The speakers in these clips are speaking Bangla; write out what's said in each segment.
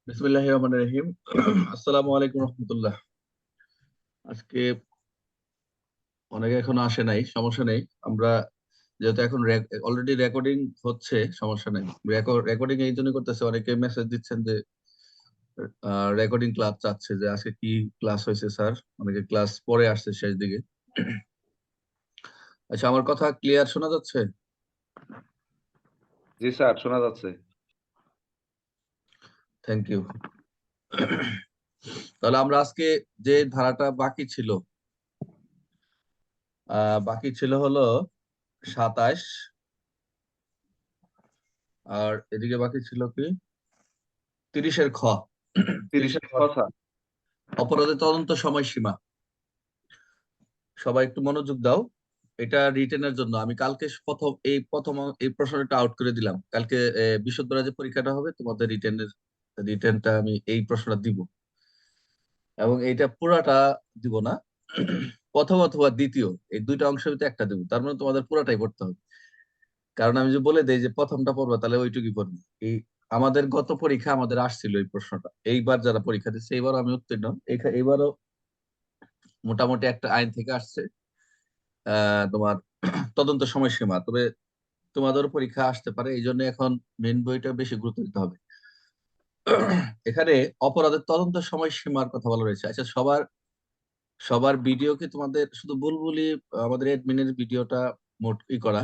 বিসমিল্লাহির রহমানির রহিম। আসসালামু আলাইকুম রহমতুল্লাহ। আজকে অনেকে এখনো আসে নাই, সমস্যা নেই। আমরা যেহেতু এখন অলরেডি রেকর্ডিং হচ্ছে, সমস্যা নেই। রেকর্ডিং এই জন্য করতেছে, অনেকে মেসেজ দিচ্ছেন যে রেকর্ডিং ক্লাস চাচ্ছে, যে আজকে কি ক্লাস হয়েছে স্যার। অনেকে ক্লাস পরে আসছে শেষ দিকে। আচ্ছা, আমার কথা ক্লিয়ার শোনা যাচ্ছে? জি স্যার, শোনা যাচ্ছে। Thank you. তাহলে আমরা আজকে যে ধারাটা বাকি ছিল হলো 27, আর এদিকে বাকি ছিল কি 30-এর খ। 30-এর খ স্যার। অপরাধের তদন্ত সময়সীমা। সবাই একটু মনোযোগ দাও। এটা রিটেনের জন্য আমি কালকে প্রথম এই প্রশ্নটা আউট করে দিলাম। কালকে বিশ্ববিদ্যালয়ে যে পরীক্ষাটা হবে, তোমাদের রিটেনটা আমি এই প্রশ্নটা দিব, এবং এইটা পুরাটা দিব না, প্রথম অথবা দ্বিতীয়, এই দুইটা অংশের ভিতরে একটা দেবো। তার মানে তোমাদের পুরাটাই পড়তে হবে। কারণ আমি যে বলে দেই যে প্রথমটা পড়বা, তাহলে ওইটুকুই পড়বে। এই আমাদের গত পরীক্ষা আমাদের আসছিল এই প্রশ্নটা, এইবার যারা পরীক্ষা দিচ্ছে, এইবারও আমি উত্তীর্ণ। এইবারও মোটামুটি একটা আইন থেকে আসছে, তোমার তদন্ত সময়সীমা। তবে তোমাদের পরীক্ষা আসতে পারে, এই জন্য এখন মেন বইটা বেশি গুরুত্ব দিতে হবে। এখানে অপরাধের তদন্ত সময়সীমার কথা বলা রয়েছে। আচ্ছা, সবার সবার ভিডিও কি তোমাদের শুধু বুলবুলি আমাদের এডমিনের ভিডিওটা মোট করা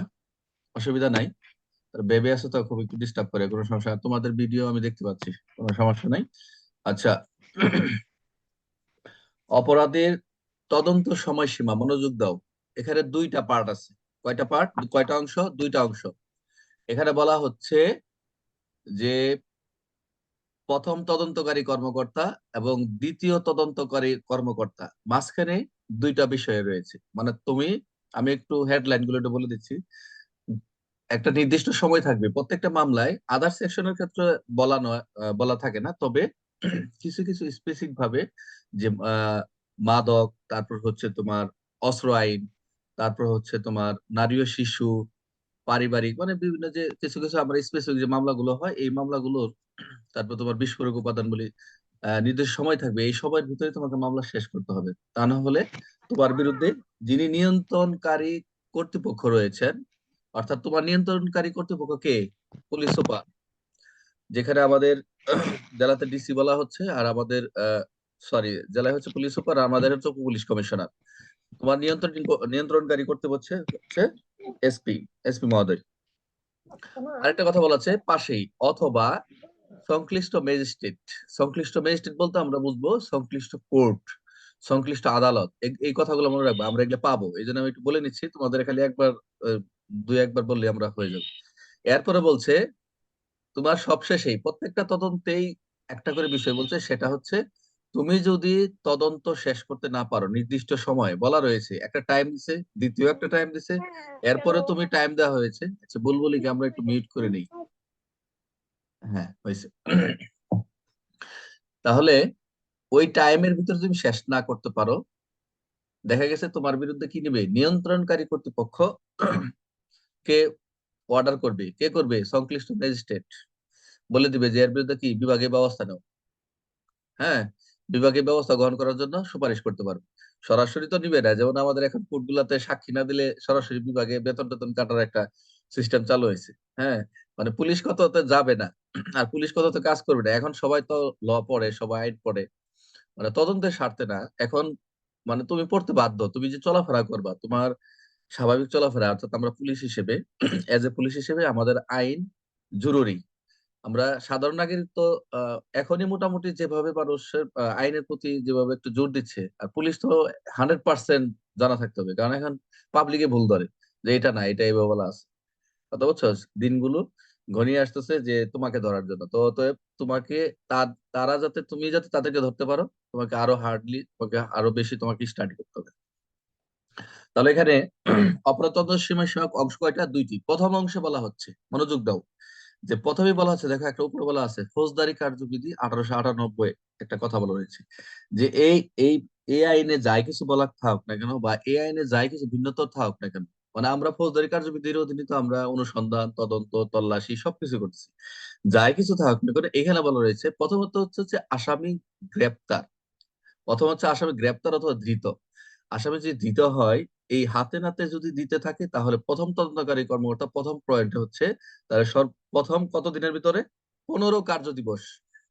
অসুবিধা নাই? বেবে আছে তো, খুব একটু ডিস্টার্ব করে, কোনো সমস্যা? তোমাদের ভিডিও আমি দেখতে পাচ্ছি, কোনো সমস্যা নাই। আচ্ছা, অপরাধের তদন্ত সময়সীমা, মনোযোগ দাও। এখানে দুইটা পার্ট আছে। কয়টা পার্ট, কয়টা অংশ? দুইটা অংশ। এখানে বলা হচ্ছে যে প্রথম তদন্তকারী কর্মকর্তা এবং দ্বিতীয় তদন্তকারী কর্মকর্তা, মাঝখানে দুইটা বিষয় রয়েছে। মানে আমি একটু হেডলাইন গুলো একটু বলে দিচ্ছি। একটা নির্দিষ্ট সময় থাকবে প্রত্যেকটা মামলায়। আদার সেকশনের ক্ষেত্রে বলা থাকে না, তবে কিছু কিছু স্পেসিফিক ভাবে, যে মাদক, তারপর হচ্ছে তোমার অস্ত্র আইন, তারপর হচ্ছে তোমার নারী ও শিশু, পারিবারিক, মানে বিভিন্ন যে কিছু কিছু আমরা স্পেসিফিক যে মামলাগুলো হয়, এই মামলাগুলোর, তারপর তোমার বিস্ফোরক উপাদান বলি, নির্দিষ্ট সময় থাকবে। এই সময়ের ভিতরে তোমাকে মামলা শেষ করতে হবে। তা না হলে তোমার বিরুদ্ধে যিনি নিয়ন্ত্রণকারী কর্তৃপক্ষ রয়েছেন, অর্থাৎ তোমার নিয়ন্ত্রণকারী কর্তৃপক্ষ কে? Police super. যেখানে আমাদের জেলাতে ডিসি বলা হচ্ছে, আর আমাদের জেলায় হচ্ছে পুলিশ সুপার, আর আমাদের হচ্ছে পুলিশ কমিশনার। তোমার নিয়ন্ত্রণকারী কর্তৃপক্ষ হচ্ছে এসপি, এসপি মহোদয়। আরেকটা কথা বলা আছে পাশেই, অথবা সংশ্লিষ্ট ম্যাজিস্ট্রেট। সংশ্লিষ্ট ম্যাজিস্ট্রেট বলতে আমরা বুঝবো সংশ্লিষ্ট কোর্ট, সংশ্লিষ্ট আদালত। এই কথাগুলো মনে রাখবো, আমরা এগুলো পাবো। এই জন্য আমি একটু বলে নিচ্ছি, তোমাদের খালি একবার দুই একবার বললে আমরা হয়ে যাবে। এরপরে বলছে তোমার সবশেষেই প্রত্যেকটা তদন্তেই একটা করে বিষয় বলছে, সেটা হচ্ছে তুমি যদি তদন্ত শেষ করতে না পারো নির্দিষ্ট সময় বলা রয়েছে, একটা টাইম দিছে, দ্বিতীয় একটা টাইম দিছে, এরপরে তুমি টাইম দেওয়া হয়েছে। আচ্ছা, বুলবুলিকে আমরা একটু মিউট করে নিই। হ্যাঁ, হয়েছে। তাহলে ওই টাইমের ভিতরে তুমি শেষ না করতে পারো, দেখা গেছে তোমার বিরুদ্ধে কি নেবে, নিয়ন্ত্রণকারী কর্তৃপক্ষ কে অর্ডার করবে। কে করবে? সংশ্লিষ্ট ম্যাজিস্ট্রেট বলে দিবে যে এর বিরুদ্ধে কি বিভাগীয় ব্যবস্থা নাও। হ্যাঁ, বিভাগীয় ব্যবস্থা গ্রহণ করার জন্য সুপারিশ করতে পারবে। সরাসরি তো নিবে না, যেমন আমাদের এখন কোর্টগুলাতে সাক্ষী না দিলে সরাসরি বিভাগে বেতন টেতন কাটার একটা সিস্টেম চালু হয়েছে। হ্যাঁ, মানে পুলিশ কততে যাবে না, আর পুলিশ কততে কাজ করবে না। এখন সবাই তো ল পড়ে, সবাই আইন পড়ে, মানে তদন্তের স্বার্থে না এখন। মানে তুমি পড়তে বাধ্য, তুমি যে চলাফেরা করবা, তোমার স্বাভাবিক চলাফেরা, অর্থাৎ আমরা পুলিশ হিসেবে, এজ এ পুলিশ হিসেবে আমাদের আইন জরুরি। আমরা সাধারণ নাগরিক তো এখনই মোটামুটি যেভাবে মানুষের আইনের প্রতি যেভাবে একটু জোর দিচ্ছে, আর পুলিশ তো 100% জানা থাকতে হবে, কারণ এখন পাবলিকে ভুল ধরে যে এটা না, এটা এইভাবে বলা আছে। কথা বুঝছো? দিনগুলো ঘনিয়ে আসতেছে যে তোমাকে ধরার জন্য। তো অতএব তোমাকে তারা যাতে, তুমি যাতে তাদেরকে ধরতে পারো, তোমাকে আরো হার্ডলি, তোমাকে আরো বেশি তোমাকে স্টাডি করতে হবে। তাহলে এখানে অপরাধ তদন্ত সীমা অংশ কয়টা? দুইটি। প্রথম অংশে বলা হচ্ছে, মনোযোগ দাও, যে প্রথমেই বলা হচ্ছে, দেখো একটা উপরে বলা আছে ফৌজদারি কার্যবিধি 1898, একটা কথা বলা রয়েছে যে এই এই এই আইনে যাই কিছু বলা থাক না কেন, বা এই আইনে যাই কিছু ভিন্নতা থাক না কেন, মানে আমরা ফৌজদারি কার্যবিধির অধীনে তো আমরা অনুসন্ধান, তদন্ত, তল্লাশি সবকিছু করতেছি। যাই কিছু থাকুক না কেন, এখানে বলা রয়েছে প্রথমত হচ্ছে আসামি গ্রেপ্তার। প্রথম হচ্ছে আসামি গ্রেপ্তার অথবা ধৃত। আসামি যদি ধৃত হয়, এই হাতে নাতে যদি দিতে থাকে, তাহলে প্রথম তদন্তকারী কর্মকর্তা প্রথম পয়েন্ট হচ্ছে, তাহলে প্রথম কত দিনের ভিতরে? 15 কার্য দিবস।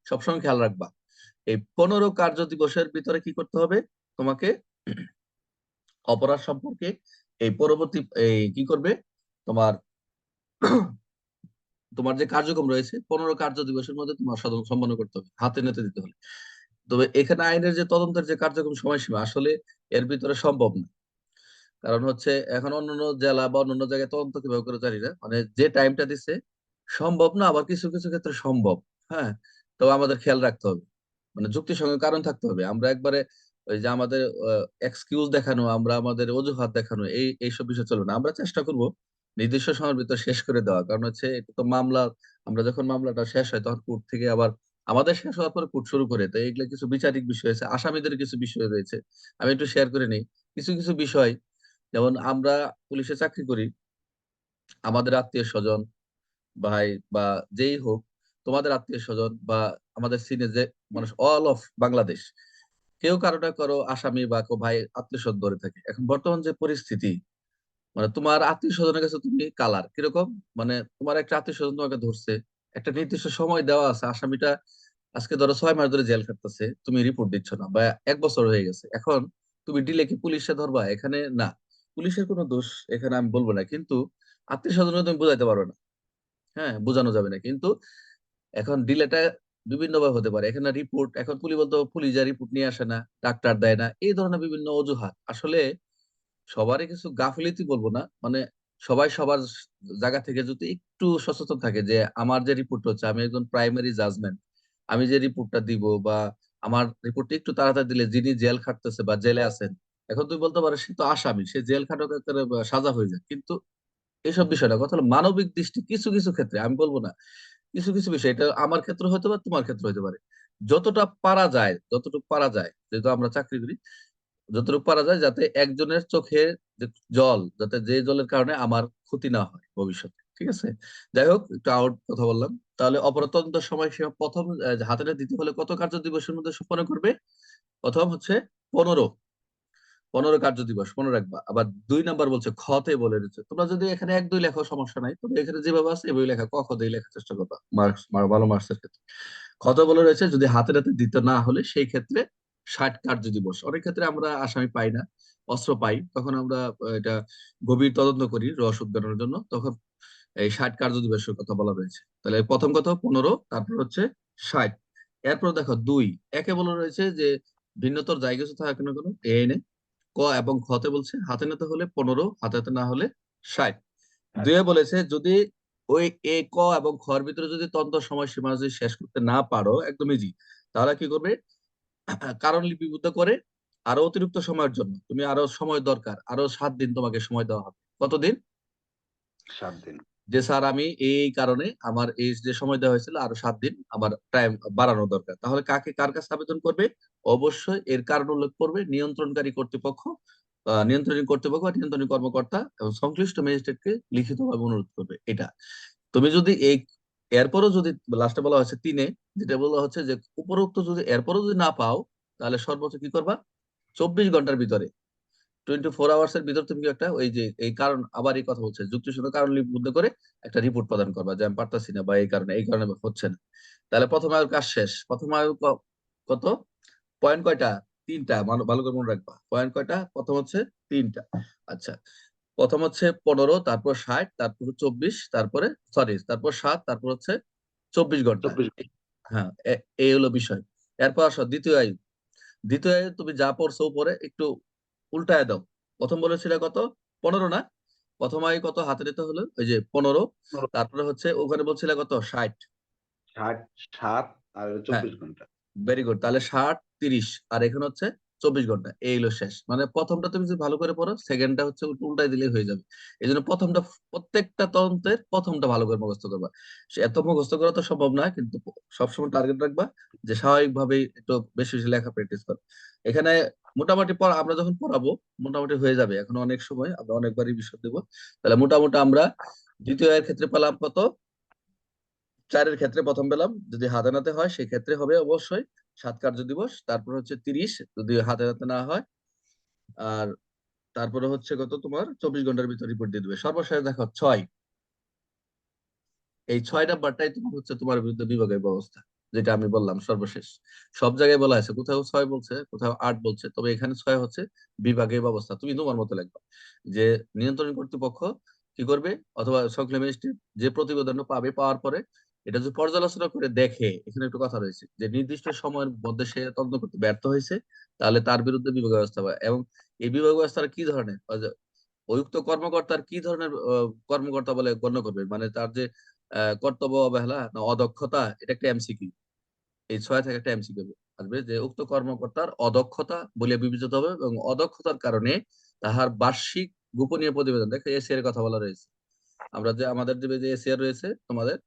সবসময় খেয়াল রাখবা, এই 15 কার্য দিবসের ভিতরে কি করতে হবে তোমাকে? অপরাধ সম্পর্কে এই পরবর্তী এই কি করবে তোমার তোমার যে কার্যক্রম রয়েছে 15 কার্য দিবসের মধ্যে তোমার সম্পন্ন করতে হবে, হাতে নাতে দিতে হবে। তবে এখানে আইনের যে তদন্তের যে কার্যক্রম সময়সীমা আসলে এর ভিতরে সম্ভব না। কারণ হচ্ছে এখন অন্যান্য জেলা বা অন্যান্য জায়গায় তদন্ত কিভাবে করে জানি না, মানে যে টাইমটা দিছে সম্ভব না, আবার কিছু কিছু ক্ষেত্রে সম্ভব। হ্যাঁ, তো আমাদের খেয়াল রাখতে হবে, মানে যুক্তির সঙ্গে কারণ থাকতে হবে। আমরা একবারে ওই যে আমাদের এক্সকিউজ দেখানো, আমরা আমাদের অজুহাত দেখানো, এইসব বিষয় চলবে না। আমরা চেষ্টা করব নির্দিষ্ট সময়ের ভিতর শেষ করে দেওয়া, কারণ হচ্ছে এটা তো মামলা। আমরা যখন মামলাটা শেষ হয় তখন কোর্ট থেকে আবার আমাদের শেষ হওয়ার পরে কোর্ট শুরু করে, তো এগুলো কিছু বিচারিক বিষয় আছে, আসামিদের কিছু বিষয় রয়েছে। আমি একটু শেয়ার করে নিই কিছু কিছু বিষয়। যেমন আমরা পুলিশে চাকরি করি, আমাদের আত্মীয় স্বজন, ভাই বা যেই হোক, তোমাদের আত্মীয় স্বজন বা আমাদের সিনে যে মানুষ, অল অফ বাংলাদেশ, কেউ কারো না কারো আসামি বা ভাই আত্মীয় স্বজন ধরে থাকে। এখন বর্তমান যে পরিস্থিতি, মানে তোমার আত্মীয় স্বজনের কাছে তুমি কালার কিরকম, মানে তোমার একটা আত্মীয় স্বজন তোমাকে ধরছে, একটা নির্দিষ্ট সময় দেওয়া আছে, আসামিটা আজকে ধরো 6 মাস ধরে জেল খাটতেছে, তুমি রিপোর্ট দিচ্ছ না, বা 1 বছর হয়ে গেছে, এখন তুমি ডিলে কি পুলিশে ধরবা? এখানে না, পুলিশের কোনো দোষ এখানে আমি বলবো না, কিন্তু আত্মীয় স্বজনকে তুমি বুঝাইতে পারো না। হ্যাঁ, বোঝানো যাবে না, কিন্তু এখন ডিলেটা বিভিন্ন ভাবে হতে পারে। এখানে রিপোর্ট, এখন পুলিশ বলতো পুলিশ যা রিপোর্ট নিয়ে আসে না, ডাক্তার দেয় না, এই ধরনের বিভিন্ন অজুহাত। আসলে সবারই কিছু গাফিলতি বলবো না, মানে সবাই সবার জায়গা থেকে যদি একটু সচেতন থাকে যে আমার যে রিপোর্ট হচ্ছে, আমি একজন প্রাইমারি জাজমেন্ট, আমি যে রিপোর্টটা দিব বা আমার রিপোর্টটা একটু তাড়াতাড়ি দিলে যিনি জেল খাটতেছে বা জেলে আছেন, এখন তুই বলতে পারো সে তো আসামি, সে জেল খাটক একটা সাজা হয়ে যায়, কিন্তু এইসব বিষয় না। কথা হলো মানবিক দৃষ্টি, কিছু কিছু ক্ষেত্রে আমি বলবো না, কিছু কিছু বিষয়, এটা আমার ক্ষেত্রে হতে পারে, তোমার ক্ষেত্রে হতে পারে, যতটা পারা যায়, যতটুকু পারা যায়, যেহেতু আমরা চাকরি করি, যতটুকু পারা যায় যাতে একজনের চোখে যে জল, যাতে যে জলের কারণে আমার ক্ষতি না হয় ভবিষ্যতে, ঠিক আছে? যাই হোক, একটু আউট কথা বললাম। তাহলে অপরাধ তদন্তের সময়সীমা প্রথম হাতে দিতে হলে কত কার্য দিবসের মধ্যে সম্পন্ন করবে? প্রথম হচ্ছে 15, 15 কার্য দিবস মনে রাখবা। আবার 2 নাম্বার বলছে খতে বলে দিচ্ছে, তোমরা যদি এখানে 1 2 লেখো সমস্যা নাই, তবে এখানে যেভাবে আছে এভাবে লেখা, ক খ দিয়ে লেখার চেষ্টা করবা, মার্কস ভালো মার্কসের ক্ষেত্রে। খতে বলে রয়েছে যদি হাতে নাতে দিতে না হলে সেই ক্ষেত্রে 60 কার্য দিবস। অনেক ক্ষেত্রে আমরা আসামি পাই না, অস্ত্র পাই, তখন আমরা এটা গভীর তদন্ত করি রহস্য উদ্ঘাটনের জন্য, তখন এই 60 কার্য দিবসের কথা বলা রয়েছে। তাহলে প্রথম কথা 15, তারপর হচ্ছে 60। এরপর দেখো 2 একে বলা রয়েছে যে ভিন্নতর জায়গা কিছু থাকে না কোনো এই আইনে, ক এবং খতে বলছে হাতে নাতে হলে 15, হাতে হাতে না হলে 60। দুয়ে বলেছে যদি ওই এ ক এবং খর ভিতরে যদি তদন্ত সময়সীমা যদি শেষ করতে না পারো, একদম ইজি, তাহলে কি করবে? কারণ লিপিবদ্ধ করে আরো অতিরিক্ত সময়ের জন্য, তুমি আরো সময় দরকার, আরো 7 দিন তোমাকে সময় দেওয়া হবে। কতদিন? 7 দিন। যে স্যার আমি এই কারণে আমার এই যে সময় দেওয়া হয়েছিল আরো 7 দিন আমার টাইম বাড়ানো দরকার, তাহলে কার কাছে আবেদন করবে? অবশ্যই এর কারণ উল্লেখ করবে নিয়ন্ত্রণকারী কর্তৃপক্ষ, নিয়ন্ত্রণী কর্তৃপক্ষ, নিয়ন্ত্রণী কর্মকর্তা এবং সংশ্লিষ্ট ম্যাজিস্ট্রেটকে লিখিতভাবে অনুরোধ করবে। এটা তুমি যদি এই এরপরও যদি লাস্টে বলা হচ্ছে 3-এ, যেটা বলা হচ্ছে যে উপরোক্ত যদি এরপরও যদি না পাও, তাহলে সর্বোচ্চ কি করবা? 24 ঘন্টার ভিতরে, 24 আওয়ার্স এর ভিতর তুমি একটা ওই যে এই কারণ, আবার এই কথা বলছে যুক্তিসঙ্গত কারণ লিপিবদ্ধ করে একটা রিপোর্ট প্রদান করবা যে আমি পারতাছি না বা এই কারণে হচ্ছে না। তাহলে প্রথম আয়ুর কাজ শেষ। প্রথম আয়ু কত পয়েন্ট? কয়টা? 3টা। ভালো করে মনে রাখবা, পয়েন্ট কয়টা? প্রথম হচ্ছে 3টা। আচ্ছা, প্রথম হচ্ছে 15, তারপর 60, তারপর 24, তারপরে সরি, তারপর 7, তারপর হচ্ছে 24 ঘন্টা। 24 হ্যাঁ, এই হলো বিষয়। এরপর আসো দ্বিতীয় আয়ু। দ্বিতীয় আয়ু তুমি যা পড়ছো উপরে একটু উল্টায় দাও। প্রথম বলেছিল কত? 15 না? প্রথম আয়ু কত হাতে নিতে হলো? ওই যে 15, তারপরে হচ্ছে ওখানে বলছিল কত? 60। 60 7 আর হ্যাঁ, 24 ঘন্টা। Very good. তাহলে 60 30 আর এখানে হচ্ছে 24 ঘন্টা, এই হলো শেষ। মানে প্রথমটা তুমি যদি ভালো করে পড়ো, সেকেন্ডটা হচ্ছে উল্টাই দিলে হয়ে যাবে। এই জন্য প্রথমটা, প্রত্যেকটা তন্ত্রের প্রথমটা ভালো করে মুখস্থ করবা। এত মুখস্থ করা তো সম্ভব না, কিন্তু সবসময় টার্গেট রাখবা যে স্বাভাবিকভাবেই একটু বেশি বেশি লেখা প্র্যাকটিস করো। এখানে মোটামুটি আমরা যখন পড়াবো মোটামুটি হয়ে যাবে, এখন অনেক সময় আমরা অনেকবারই বিষয় দেবো। তাহলে মোটামুটি আমরা দ্বিতীয় এর ক্ষেত্রে পেলাম কত, 4-এর ক্ষেত্রে প্রথম পেলাম, যদি হাতে নাতে হয় সেই ক্ষেত্রে হবে অবশ্যই 7 কার্য দিবস, তারপর হচ্ছে 30 যদি হাতে নাতে না হয়। আর তারপরে হচ্ছে কত, তোমার 24 ঘন্টার ভিতর রিপোর্ট দিয়ে দিবে। সর্বশেষ দেখো 6, এই 6 নাম্বারটাই তোমার হচ্ছে তোমার বিরুদ্ধে বিভাগের ব্যবস্থা, যেটা আমি বললাম সর্বশেষ। সব জায়গায় বলা আছে, কোথাও 6 বলছে, কোথাও 8 বলছে, তবে এখানে 6 হচ্ছে বিভাগের ব্যবস্থা। তুমি তোমার মতো লিখবা যে নিয়ন্ত্রণ কর্তৃপক্ষ কি করবে, অথবা সংশ্লিষ্ট ম্যাজিস্ট্রেট যে প্রতিবেদন পাবে, পাওয়ার পরে এটা যদি পর্যালোচনা করে দেখে, এখানে একটু কথা রয়েছে যে নির্দিষ্ট সময়ের মধ্যে সে তদন্ত করতে ব্যর্থ হয়েছে, তাহলে তার বিরুদ্ধে বিভাগ ব্যবস্থা হবে। এবং এই বিভাগ ব্যবস্থাটা কি ধরনের, অভিযুক্ত কর্মকর্তার কি ধরনের কর্মকর্তা বলে গণ্য করবে, মানে তার যে কর্তব্য অবহেলা না অদক্ষতা, এটা একটা এমসিকিউ। এই 6 থেকে একটা এমসিকিউ আসবে যে উক্ত কর্মকর্তার অদক্ষতা বলে বিবেচিত হবে, এবং অদক্ষতার কারণে তাহার বার্ষিক গোপনীয় প্রতিবেদন, দেখো এসিআর কথা বলা রয়েছে, আমরা যে আমাদের যে এসিআর রয়েছে তোমাদের,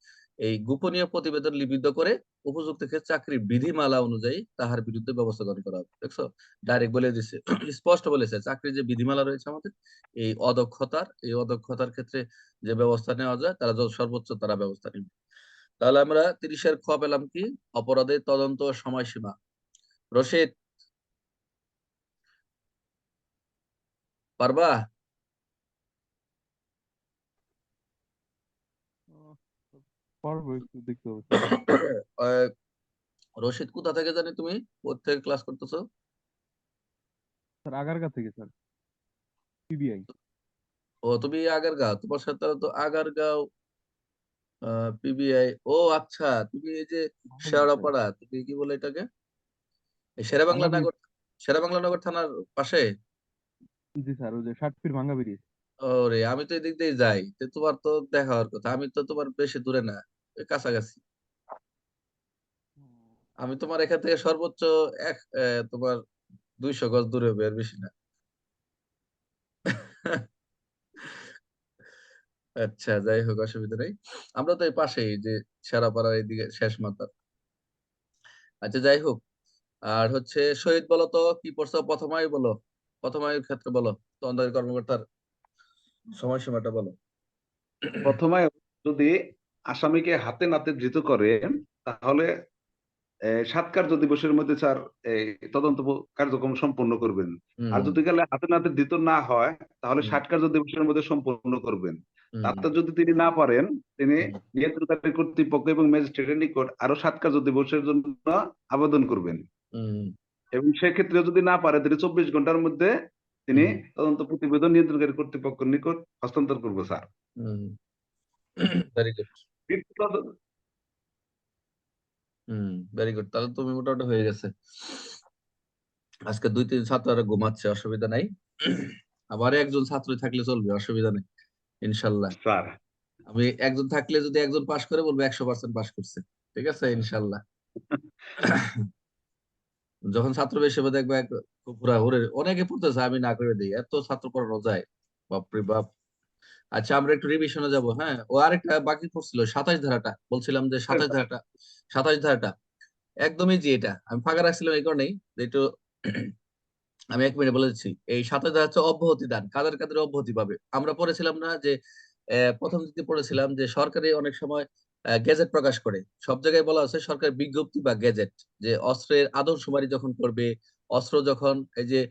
এই গোপনীয় প্রতিবেদন লিপিবদ্ধ করে উপযুক্ত ক্ষেত্রে চাকরির বিধিমালা অনুযায়ী তাহার বিরুদ্ধে ব্যবস্থা গ্রহণ করা হবে। দেখছো, ডাইরেক্ট বলে দিছে, স্পষ্ট বলেছে চাকরির যে বিধিমালা রয়েছে আমাদের, এই অদক্ষতার ক্ষেত্রে যে ব্যবস্থা নেওয়া যায়, তারা যত সর্বোচ্চ তারা ব্যবস্থা নেবে। তাহলে আমরা 30-এর খ পেলাম কি, অপরাধের তদন্ত ও সময়সীমা। রশিদ, পারবা? আহ, পারবো, একটু দেখতে হবে স্যার। আহ, রশিদ, কোথা থেকে জানি তুমি, কোথা থেকে ক্লাস করতেছো? স্যার আগারগা থেকে স্যার, পিবিআই। ও, তুমি আগারগাঁও, তোমার সাথে তো আগারগাঁও পিবিআই। ও আচ্ছা, তুমি এই যে ভাঙা ব্রিজ স্যার। শেওড়াপাড়া, তুমি কি বলে এটাকে, এই শেরেবাংলা ভাঙা ব্রিজ। নগর, শেরেবাংলা নগর থানার পাশে? জি স্যার, ওই যে 60 ফিট ভাঙা ব্রিজ। ওরে, আমি তো এদিক দিয়ে যাই, তো তোমার তো দেখা হওয়ার কথা। আমি তো তোমার বেশি দূরে না, ওই কাছাকাছি। আমি তোমার এখান থেকে সর্বোচ্চ এক তোমার 200 গজ দূরে হবে, আর বেশি না। আচ্ছা, যাই হোক, অসুবিধা নেই। আমরা তো এই পাশেই, যে শেরাপাড়ার এইদিকে শেষ মাথা। আচ্ছা, যাই হোক। আর হচ্ছে শহীদ, বলো তো কি পড়ছো, প্রথম আয়ু বলো, প্রথম আয়ুর ক্ষেত্রে বলো, তদন্তকারী কর্মকর্তার সময়সীমাটা বলো। প্রথমে যদি আসামিকে হাতে নাতে ধৃত করে, তাহলে 7 কার্য দিবসের মধ্যে স্যার এই তদন্ত কার্যক্রম সম্পন্ন করবেন। আর হুম, যদি গেলে হাতে নাতে ধৃত না হয়, তাহলে হুম, 60 কার্য দিবসের মধ্যে সম্পন্ন করবেন। হুম, তাতে যদি তিনি না পারেন, তিনি হুম, নিয়ন্ত্রণকারী কর্তৃপক্ষ এবং ম্যাজিস্ট্রেটের নিকট আরো 7 কার্য দিবসের জন্য আবেদন করবেন। হুম, এবং সেক্ষেত্রে যদি না পারে, তিনি 24 ঘন্টার মধ্যে তিনি হুম, তদন্ত প্রতিবেদন নিয়ন্ত্রণকারী কর্তৃপক্ষের নিকট হস্তান্তর করবো sir. Hmm. Very good. Hmm, very good, তাহলে তুমি মোটামুটি হয়ে গেছে। আজকে 2-3 ছাত্ররা ঘুমাচ্ছে, অসুবিধা নাই। আবার একজন ছাত্র থাকলে চলবে, অসুবিধা নেই, ইনশাল্লাহ। স্যার, আমি একজন থাকলে, যদি একজন পাশ করে, বলবো 100% পাশ করছে। ঠিক আছে, ইনশাল্লাহ। যখন ছাত্র বেশি হবে দেখবে খুব হুড়ে অনেকে পড়তেছে, আমি না করে দিই, এত ছাত্র পড়ানো যায়, বাপরে বাপ। আচ্ছা, আমরা একটু রিভিশনে যাব। হ্যাঁ, ও আরেকটা বাকি পড়ছিল, 27 ধারাটা, বলছিলাম যে 27 ধারাটা, 27 ধারাটা একদমই জি, এটা আমি ফাঁকা রাখছিলাম এই কারণেই যে একটু আমি 1 মিনিট বলে দিচ্ছি। এই 27 ধারা হচ্ছে অব্যাহতি দান, কাদের কাদের অব্যাহতি পাবে। আমরা পড়েছিলাম না যে প্রথম দিকে পড়েছিলাম যে সরকারি অনেক সময় গেজেট প্রকাশ করে, সব জায়গায় বলা আছে সরকার বিজ্ঞপ্তি বা গেজেট, যে অস্ত্রের আদমশুমারি যখন করবে, অস্ত্র যখন এই যে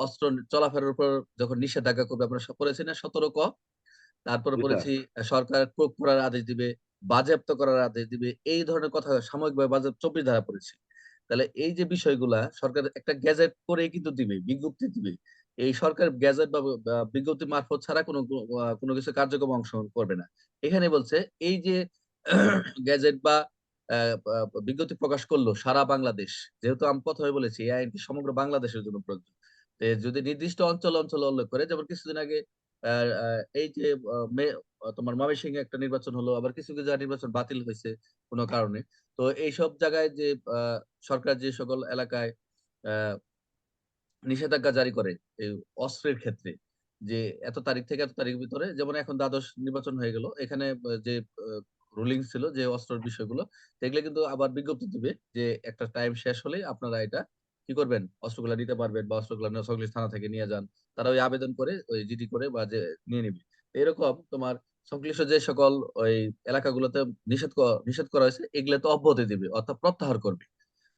অস্ত্র চলাফেরার উপর যখন নিষেধাজ্ঞা করবে, আমরা সব পড়েছি না 17 ক। তারপরে জি স্যার। পড়েছি সরকার ক্রোক করার আদেশ দিবে, বাজেয়াপ্ত করার আদেশ দিবে, এই ধরনের কথা সাময়িকভাবে বাজেয়াপ্ত 24 ধারা পড়েছি। তাহলে এই যে বিষয়গুলা সরকার একটা গ্যাজেট করে কিন্তু দিবে, বিজ্ঞপ্তি দিবে। এই সরকার গ্যাজেট বা বিজ্ঞপ্তি মারফত ছাড়া কোনো কিছু কার্যক্রম অংশগ্রহণ করবে না। এখানে বলছে এই যে গ্যাজেট বা বিজ্ঞপ্তি প্রকাশ করলো সারা বাংলাদেশ, যেহেতু আমি প্রথমে বলেছি এই আইনটি সমগ্র বাংলাদেশের জন্য প্রযোজ্য। যদি নির্দিষ্ট অঞ্চল অঞ্চল উল্লেখ করে, যেমন কিছুদিন আগে এই যে তোমার ময়মনসিংহে একটা নির্বাচন হলো, আবার কিছু কিছু জায়গায় নির্বাচন বাতিল হয়েছে কোনো কারণে। তো এইসব জায়গায় যে সরকার যে সকল এলাকায় নিষেধাজ্ঞা জারি করে এই অস্ত্রের ক্ষেত্রে, যে এত তারিখ থেকে এত তারিখের ভিতরে, যেমন এখন দ্বাদশ নির্বাচন হয়ে গেল, এখানে যে রুলিং ছিল যে অস্ত্রের বিষয়গুলো, এগুলো কিন্তু আবার বিজ্ঞপ্তি দিবে যে একটা টাইম শেষ হলেই আপনারা এটা কি করবেন, অস্ত্রগুলা নিতে পারবেন, বা অস্ত্রগুলা সংশ্লিষ্ট থানা থেকে নিয়ে যান। তারা ওই আবেদন করে ওই জিডি করে বা যে নিয়ে নিবে। এরকম তোমার সংশ্লিষ্ট যে সকল ওই এলাকাগুলোতে নিষেধ করা হয়েছে, এগুলো তো অব্যাহতি দিবে, অর্থাৎ প্রত্যাহার করবে।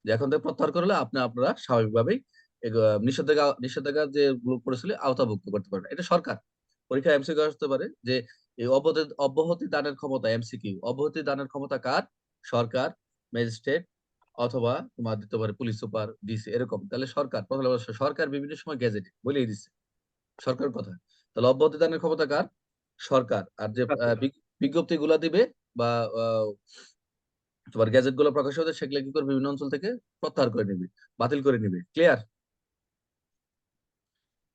যে এখন থেকে প্রত্যাহার করলে আপনারা স্বাভাবিকভাবেই নিষেধাজ্ঞা যে গুলো করেছিল আওতাভুক্ত করতে পারবেন। এটা সরকার পরীক্ষা এমসিকিউ আসতে পারে যে এই অব্যাহতি দানের ক্ষমতা, এমসিকিউ অব্যাহতি দানের ক্ষমতা কার? সরকার, ম্যাজিস্ট্রেট, অথবা তোমার দিতে পারে পুলিশ সুপার, ডিসি, এরকম। তাহলে সরকার প্রথমে বলছে, সরকার বিভিন্ন সময় গেজেটে বলেই দিচ্ছে সরকার কথা। তাহলে অব্যাহতি দানের ক্ষমতা কার? সরকার। আর যে আচ্ছা, বিজ্ঞপ্তি গুলা দিবে বা আহ, তোমার গ্যাজেট গুলো প্রকাশ হতে, সেগুলো কি করবে, বিভিন্ন অঞ্চল থেকে প্রত্যাহার করে নিবে, বাতিল করে নিবে। ক্লিয়ার?